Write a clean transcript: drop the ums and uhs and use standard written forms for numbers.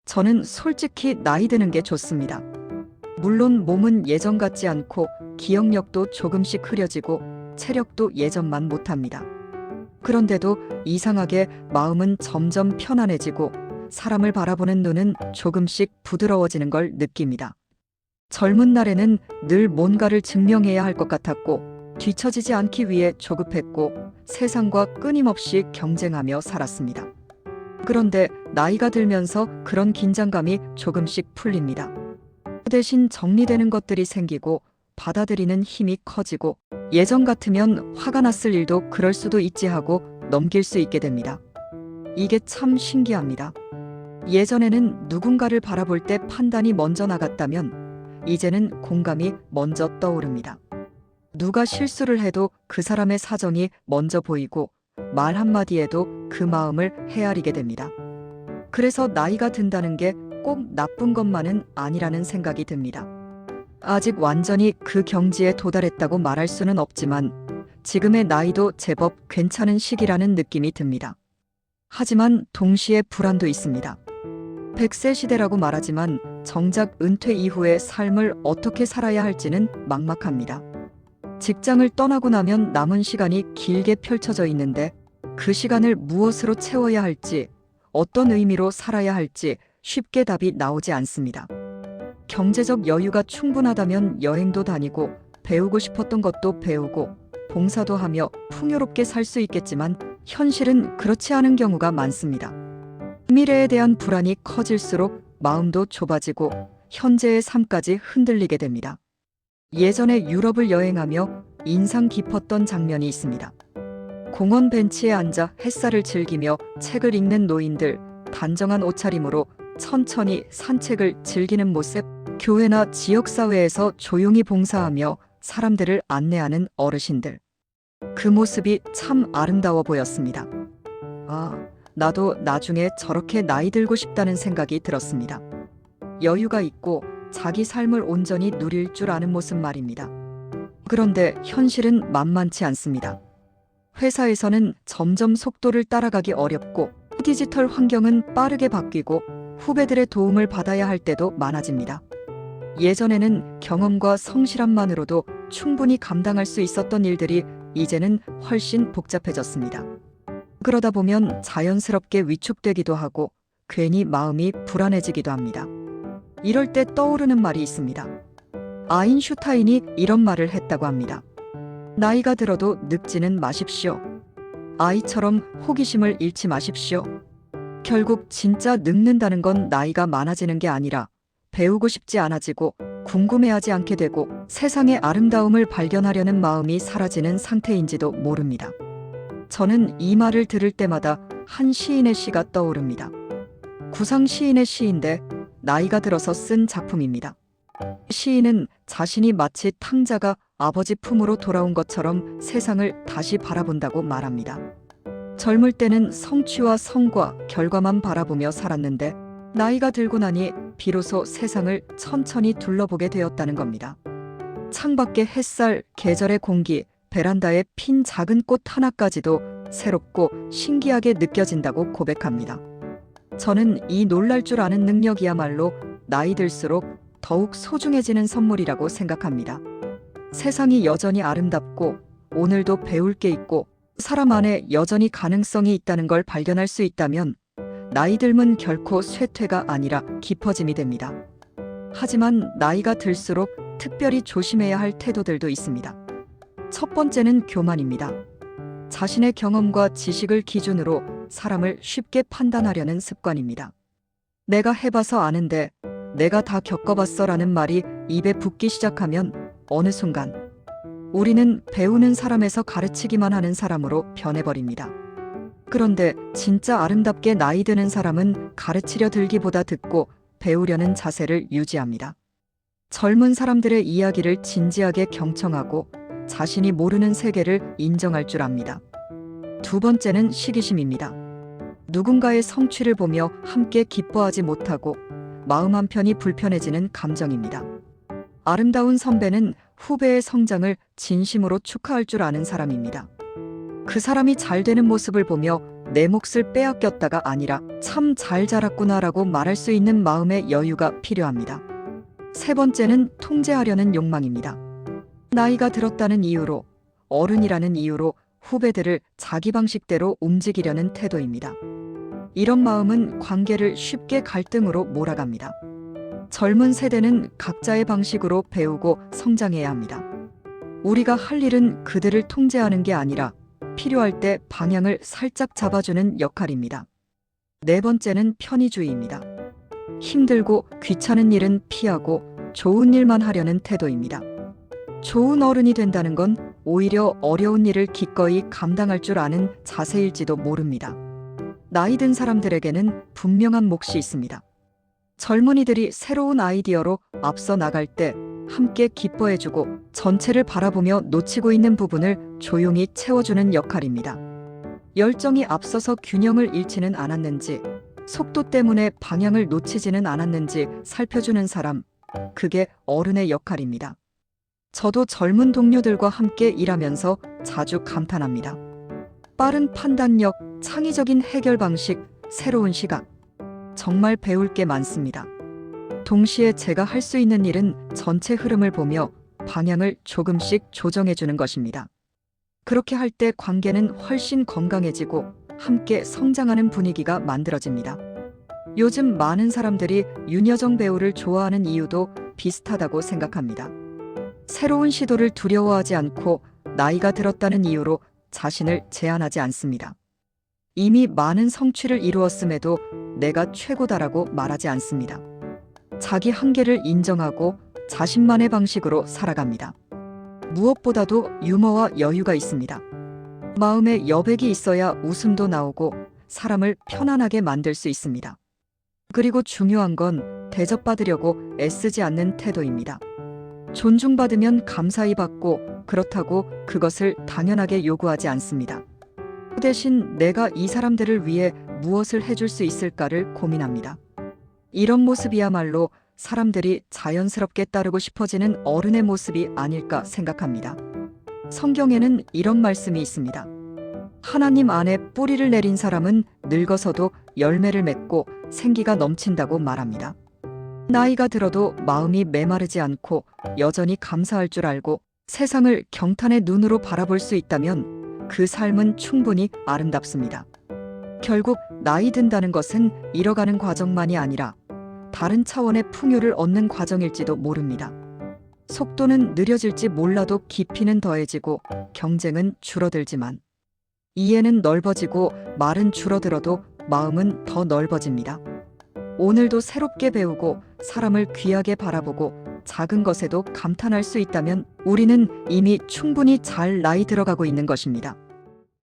저는 솔직히 나이 드는 게 좋습니다. 물론 몸은 예전 같지 않고 기억력도 조금씩 흐려지고 체력도 예전만 못합니다. 그런데도 이상하게 마음은 점점 편안해지고 사람을 바라보는 눈은 조금씩 부드러워지는 걸 느낍니다. 젊은 날에는 늘 뭔가를 증명해야 할 것 같았고 뒤처지지 않기 위해 조급했고 세상과 끊임없이 경쟁하며 살았습니다. 그런데 나이가 들면서 그런 긴장감이 조금씩 풀립니다. 대신 정리되는 것들이 생기고 받아들이는 힘이 커지고 예전 같으면 화가 났을 일도 그럴 수도 있지 하고 넘길 수 있게 됩니다. 이게 참 신기합니다. 예전에는 누군가를 바라볼 때 판단이 먼저 나갔다면 이제는 공감이 먼저 떠오릅니다. 누가 실수를 해도 그 사람의 사정이 먼저 보이고 말 한마디에도 그 마음을 헤아리게 됩니다. 그래서 나이가 든다는 게 꼭 나쁜 것만은 아니라는 생각이 듭니다. 아직 완전히 그 경지에 도달했다고 말할 수는 없지만 지금의 나이도 제법 괜찮은 시기라는 느낌이 듭니다. 하지만 동시에 불안도 있습니다. 100세 시대라고 말하지만 정작 은퇴 이후의 삶을 어떻게 살아야 할지는 막막합니다. 직장을 떠나고 나면 남은 시간이 길게 펼쳐져 있는데 그 시간을 무엇으로 채워야 할지, 어떤 의미로 살아야 할지 쉽게 답이 나오지 않습니다. 경제적 여유가 충분하다면 여행도 다니고 배우고 싶었던 것도 배우고 봉사도 하며 풍요롭게 살 수 있겠지만 현실은 그렇지 않은 경우가 많습니다. 미래에 대한 불안이 커질수록 마음도 좁아지고 현재의 삶까지 흔들리게 됩니다. 예전에 유럽을 여행하며 인상 깊었던 장면이 있습니다. 공원 벤치에 앉아 햇살을 즐기며 책을 읽는 노인들, 단정한 옷차림으로 천천히 산책을 즐기는 모습, 교회나 지역사회에서 조용히 봉사하며 사람들을 안내하는 어르신들. 그 모습이 참 아름다워 보였습니다. 아, 나도 나중에 저렇게 나이 들고 싶다는 생각이 들었습니다. 여유가 있고 자기 삶을 온전히 누릴 줄 아는 모습 말입니다. 그런데 현실은 만만치 않습니다. 회사에서는 점점 속도를 따라가기 어렵고 디지털 환경은 빠르게 바뀌고 후배들의 도움을 받아야 할 때도 많아집니다. 예전에는 경험과 성실함만으로도 충분히 감당할 수 있었던 일들이 이제는 훨씬 복잡해졌습니다. 그러다 보면 자연스럽게 위축되기도 하고 괜히 마음이 불안해지기도 합니다. 이럴 때 떠오르는 말이 있습니다. 아인슈타인이 이런 말을 했다고 합니다. 나이가 들어도 늙지는 마십시오. 아이처럼 호기심을 잃지 마십시오. 결국 진짜 늙는다는 건 나이가 많아지는 게 아니라 배우고 싶지 않아지고 궁금해하지 않게 되고 세상의 아름다움을 발견하려는 마음이 사라지는 상태인지도 모릅니다. 저는 이 말을 들을 때마다 한 시인의 시가 떠오릅니다. 구상 시인의 시인데 나이가 들어서 쓴 작품입니다. 시인은 자신이 마치 탕자가 아버지 품으로 돌아온 것처럼 세상을 다시 바라본다고 말합니다. 젊을 때는 성취와 성과, 결과만 바라보며 살았는데 나이가 들고 나니 비로소 세상을 천천히 둘러보게 되었다는 겁니다. 창밖의 햇살, 계절의 공기, 베란다에 핀 작은 꽃 하나까지도 새롭고 신기하게 느껴진다고 고백합니다. 저는 이 놀랄 줄 아는 능력이야말로 나이 들수록 더욱 소중해지는 선물이라고 생각합니다. 세상이 여전히 아름답고 오늘도 배울 게 있고 사람 안에 여전히 가능성이 있다는 걸 발견할 수 있다면 나이 들면 결코 쇠퇴가 아니라 깊어짐이 됩니다. 하지만 나이가 들수록 특별히 조심해야 할 태도들도 있습니다. 첫 번째는 교만입니다. 자신의 경험과 지식을 기준으로 사람을 쉽게 판단하려는 습관입니다. 내가 해봐서 아는데, 내가 다 겪어봤어 라는 말이 입에 붙기 시작하면 어느 순간 우리는 배우는 사람에서 가르치기만 하는 사람으로 변해버립니다. 그런데 진짜 아름답게 나이 드는 사람은 가르치려 들기보다 듣고 배우려는 자세를 유지합니다. 젊은 사람들의 이야기를 진지하게 경청하고 자신이 모르는 세계를 인정할 줄 압니다. 두 번째는 시기심입니다. 누군가의 성취를 보며 함께 기뻐하지 못하고 마음 한편이 불편해지는 감정입니다. 아름다운 선배는 후배의 성장을 진심으로 축하할 줄 아는 사람입니다. 그 사람이 잘 되는 모습을 보며 내 몫을 빼앗겼다가 아니라 참 잘 자랐구나라고 말할 수 있는 마음의 여유가 필요합니다. 세 번째는 통제하려는 욕망입니다. 나이가 들었다는 이유로, 어른이라는 이유로 후배들을 자기 방식대로 움직이려는 태도입니다. 이런 마음은 관계를 쉽게 갈등으로 몰아갑니다. 젊은 세대는 각자의 방식으로 배우고 성장해야 합니다. 우리가 할 일은 그들을 통제하는 게 아니라 필요할 때 방향을 살짝 잡아주는 역할입니다. 네 번째는 편의주의입니다. 힘들고 귀찮은 일은 피하고 좋은 일만 하려는 태도입니다. 좋은 어른이 된다는 건 오히려 어려운 일을 기꺼이 감당할 줄 아는 자세일지도 모릅니다. 나이 든 사람들에게는 분명한 몫이 있습니다. 젊은이들이 새로운 아이디어로 앞서 나갈 때 함께 기뻐해주고 전체를 바라보며 놓치고 있는 부분을 조용히 채워주는 역할입니다. 열정이 앞서서 균형을 잃지는 않았는지, 속도 때문에 방향을 놓치지는 않았는지 살펴주는 사람, 그게 어른의 역할입니다. 저도 젊은 동료들과 함께 일하면서 자주 감탄합니다. 빠른 판단력, 창의적인 해결 방식, 새로운 시각. 정말 배울 게 많습니다. 동시에 제가 할 수 있는 일은 전체 흐름을 보며 방향을 조금씩 조정해주는 것입니다. 그렇게 할 때 관계는 훨씬 건강해지고 함께 성장하는 분위기가 만들어집니다. 요즘 많은 사람들이 윤여정 배우를 좋아하는 이유도 비슷하다고 생각합니다. 새로운 시도를 두려워하지 않고 나이가 들었다는 이유로 자신을 제한하지 않습니다. 이미 많은 성취를 이루었음에도 내가 최고다라고 말하지 않습니다. 자기 한계를 인정하고 자신만의 방식으로 살아갑니다. 무엇보다도 유머와 여유가 있습니다. 마음에 여백이 있어야 웃음도 나오고 사람을 편안하게 만들 수 있습니다. 그리고 중요한 건 대접받으려고 애쓰지 않는 태도입니다. 존중받으면 감사히 받고 그렇다고 그것을 당연하게 요구하지 않습니다. 그 대신 내가 이 사람들을 위해 무엇을 해줄 수 있을까를 고민합니다. 이런 모습이야말로 사람들이 자연스럽게 따르고 싶어지는 어른의 모습이 아닐까 생각합니다. 성경에는 이런 말씀이 있습니다. 하나님 안에 뿌리를 내린 사람은 늙어서도 열매를 맺고 생기가 넘친다고 말합니다. 나이가 들어도 마음이 메마르지 않고 여전히 감사할 줄 알고 세상을 경탄의 눈으로 바라볼 수 있다면 그 삶은 충분히 아름답습니다. 결국 나이 든다는 것은 잃어가는 과정만이 아니라 다른 차원의 풍요를 얻는 과정일지도 모릅니다. 속도는 느려질지 몰라도 깊이는 더해지고 경쟁은 줄어들지만 이해는 넓어지고 말은 줄어들어도 마음은 더 넓어집니다. 오늘도 새롭게 배우고 사람을 귀하게 바라보고 작은 것에도 감탄할 수 있다면 우리는 이미 충분히 잘 나이 들어가고 있는 것입니다.